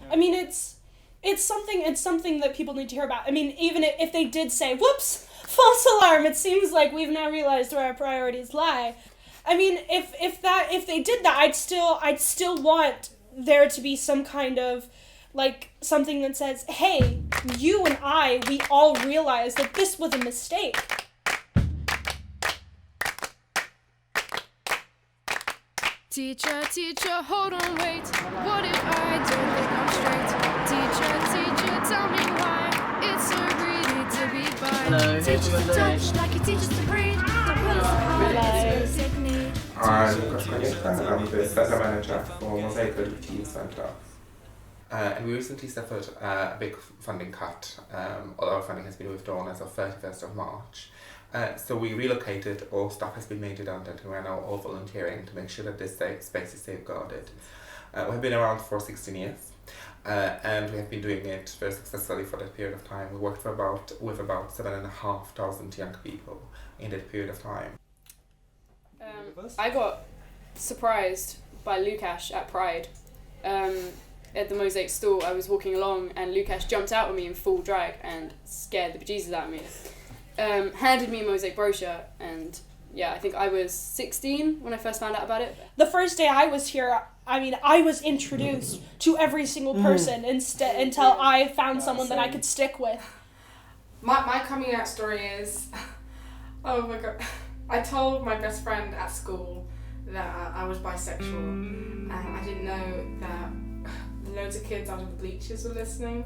I mean, it's something that people need to hear about. I mean, even if they did say, whoops, false alarm, it seems like we've now realized where our priorities lie. I mean, if they did that, I'd still want there to be some kind of, like, something that says, hey, you and we all realize that this was a mistake. Teacher, teacher, hold on, wait. What if I don't think I'm straight? Teacher, tell me why it's so greedy to be fine. Teach us to touch like you teach us to breathe. I'm Lucas Conecta, I'm the Centre Manager for Mosaic LGBT Youth Centre. And we recently suffered a big funding cut. All our funding has been withdrawn as of 31st of March. So we relocated, all staff has been made redundant, and we're now all volunteering to make sure that this space is safeguarded. We have been around for 16 years, and we have been doing it very successfully for that period of time. We worked with about 7,500 young people in that period of time. I got surprised by Lukash at Pride. At the Mosaic store, I was walking along and Lukash jumped out at me in full drag and scared the bejesus out of me. Handed me a Mosaic brochure, and yeah, I think I was 16 when I first found out about it. The first day I was here, I mean, I was introduced to every single person until I found someone that I could stick with. My coming out story is, oh my god, I told my best friend at school that I was bisexual, and I didn't know that loads of kids out of the bleachers were listening.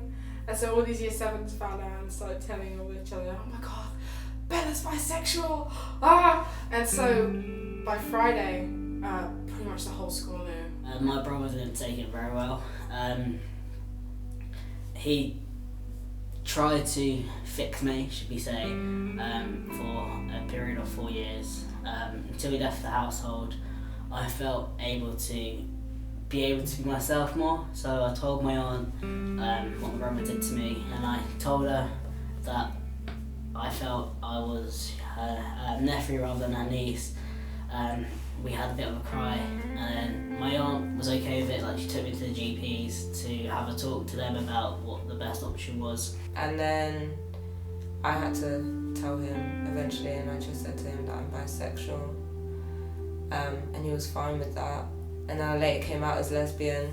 And so all these year 7s found out and started telling all each other, oh my god, Bella's bisexual! Ah! And so by Friday, pretty much the whole school knew. My brother didn't take it very well. He tried to fix me, should we say, for a period of 4 years. Until he left the household, I felt able to be myself more. So I told my aunt what my brother did to me, and I told her that I felt I was her nephew rather than her niece. We had a bit of a cry, and then my aunt was okay with it. Like, she took me to the GPs to have a talk to them about what the best option was. And then I had to tell him eventually, and I just said to him that I'm bisexual, and he was fine with that. And then I later came out as lesbian,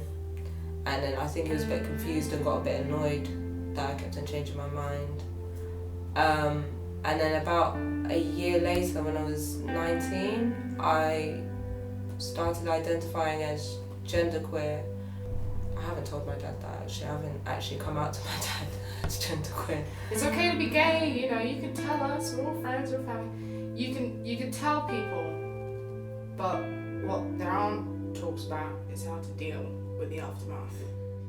and then I think he was a bit confused and got a bit annoyed that I kept on changing my mind. And then about a year later, when I was 19, I started identifying as genderqueer. I haven't told my dad that actually. I haven't actually come out to my dad as genderqueer. It's okay to be gay, you know, you can tell us, we're all friends, we're family. You can tell people, but what there aren't talks about is how to deal with the aftermath.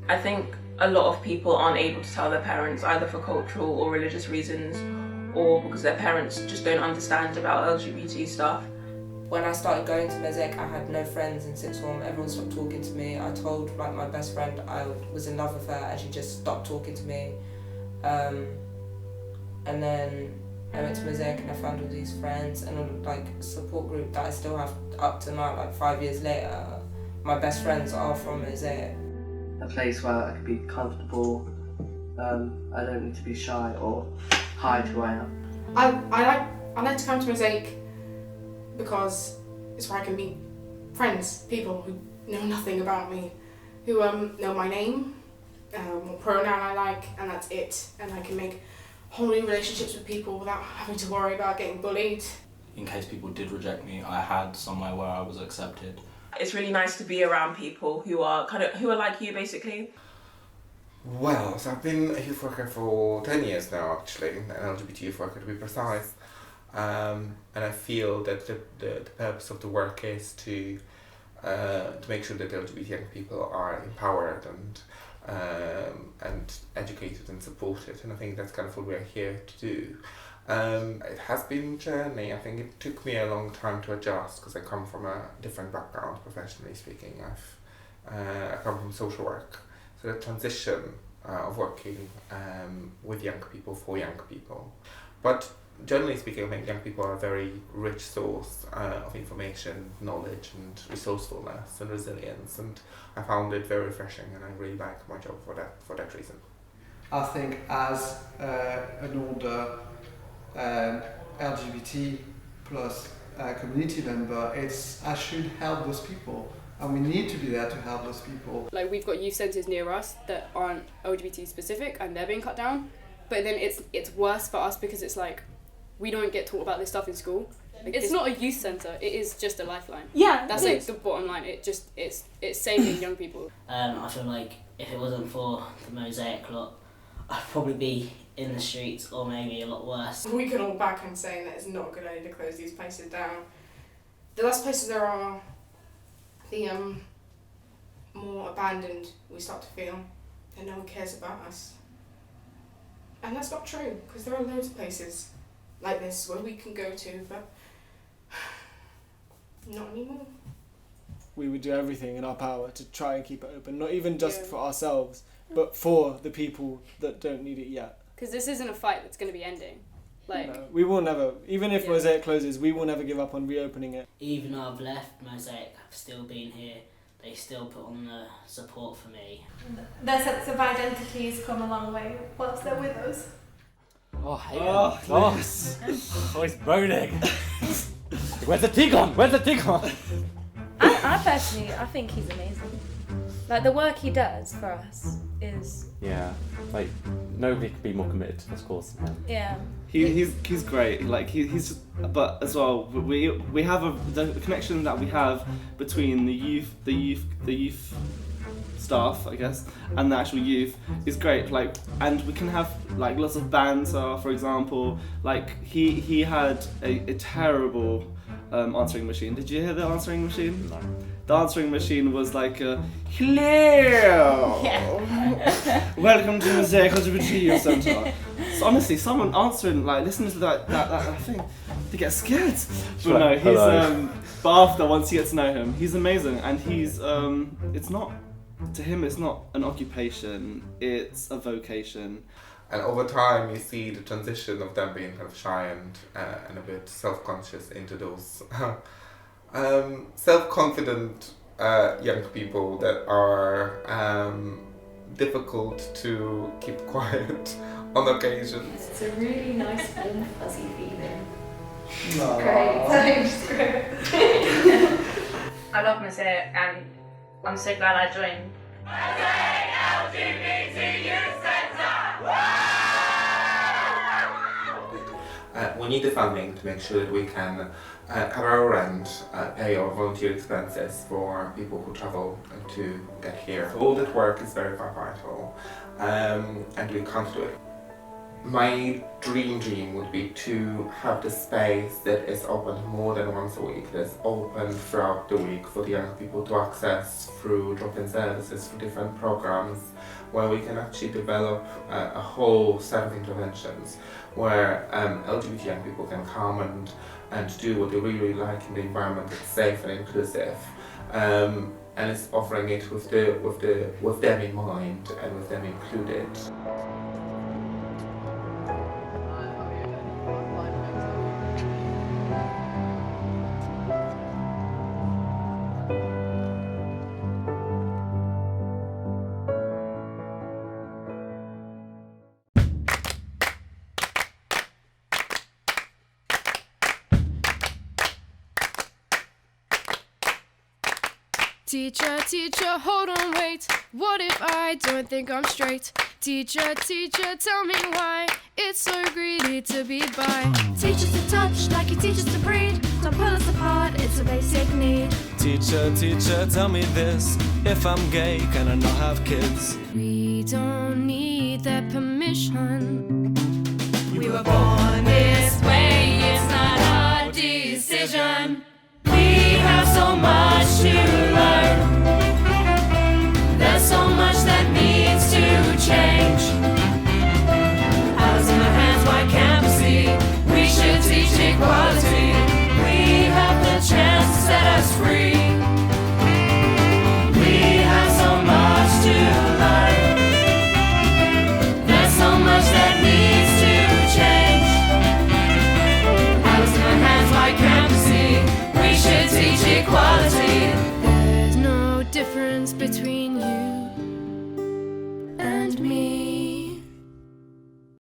I think a lot of people aren't able to tell their parents, either for cultural or religious reasons, or because their parents just don't understand about LGBT stuff. When I started going to Mosaic, I had no friends in sixth form. Everyone stopped talking to me. I told my best friend I was in love with her, and she just stopped talking to me. And then I went to Mosaic and I found all these friends and a support group that I still have up to now, 5 years later. My best friends are from Mosaic. A place where I could be comfortable. I don't need to be shy or hide who I am. I like to come to Mosaic because it's where I can meet friends, people who know nothing about me, who know my name, what pronoun I like, and that's it. And I can make whole new relationships with people without having to worry about getting bullied. In case people did reject me, I had somewhere where I was accepted. It's really nice to be around people who are like you, basically. Well, so I've been a youth worker for 10 years now, actually, an LGBT youth worker to be precise. And I feel that the purpose of the work is to make sure that LGBT young people are empowered and educated and supported, and I think that's kind of what we're here to do. It has been a journey. I think it took me a long time to adjust because I come from a different background, professionally speaking. I come from social work, so the transition of working with young people for young people. But generally speaking, I think young people are a very rich source of information, knowledge and resourcefulness and resilience, and I found it very refreshing, and I really like my job for that reason. I think as an older LGBT plus community member, I should help those people, and we need to be there to help those people. Like, we've got youth centres near us that aren't LGBT specific and they're being cut down, but then it's worse for us because it's like we don't get taught about this stuff in school. Like, it's not a youth centre, it is just a lifeline. Yeah, that's like the bottom line. It's saving young people. I feel like if it wasn't for the Mosaic lot, I'd probably be in the streets, or maybe a lot worse. We can all back on saying that it's not a good idea to close these places down. The less places there are, the more abandoned we start to feel, and no one cares about us. And that's not true, because there are loads of places like this where we can go to, but not anymore. We would do everything in our power to try and keep it open, not even just for ourselves, but for the people that don't need it yet. Because this isn't a fight that's going to be ending. Like, no, we will never, even if Mosaic closes, we will never give up on reopening it. Even though I've left, Mosaic have still been here. They still put on the support for me. Their sense of identity has come a long way whilst they're with us. Oh, hey. Oh, it's burning. Where's the tea gone? I personally, I think he's amazing. Like, the work he does for us is... Yeah, like, nobody could be more committed to this cause than him. Yeah. He's great. Like he's just, but as well we have the connection that we have between the youth staff, I guess, and the actual youth is great. Like, and we can have like lots of banter. For example, like he had a terrible answering machine. Did you hear the answering machine? No. The answering machine was like, hello, welcome to Mosaic LGBT Youth Centre. So honestly, someone answering, like, listening to that thing, they get scared. But no, he's, but after, once you get to know him, he's amazing, and he's, it's not, to him, it's not an occupation, it's a vocation. And over time, you see the transition of them being kind of shy and a bit self-conscious into those self-confident young people that are difficult to keep quiet on occasions. It's a really nice, warm, fuzzy feeling. No. Great. I love Mosaic, and I'm so glad I joined. Mosaic LGBT Youth Centre! We need the funding to make sure that we can cover our rent, pay our volunteer expenses for people who travel to get here. So all that work is very vital, and we can't do it. My dream would be to have the space that is open more than once a week, that's open throughout the week for the young people to access through drop-in services, through different programs, where we can actually develop a whole set of interventions where LGBT young people can come and do what they really like in the environment that's safe and inclusive. And it's offering it with them in mind and with them included. Teacher, teacher, hold on, wait. What if I don't think I'm straight? Teacher, teacher, tell me why it's so greedy to be bi. Teach us to touch like you teach us to breed. Don't pull us apart, it's a basic need. Teacher, teacher, tell me this. If I'm gay, can I not have kids? We don't need their permission. We were born this way, it's not our decision. We have so much to learn. There's so much that needs to change. Hands in the hands, why can't we see? We should teach equality. We have the chance to set us free. We have so much to learn. There's so much that needs to change. me.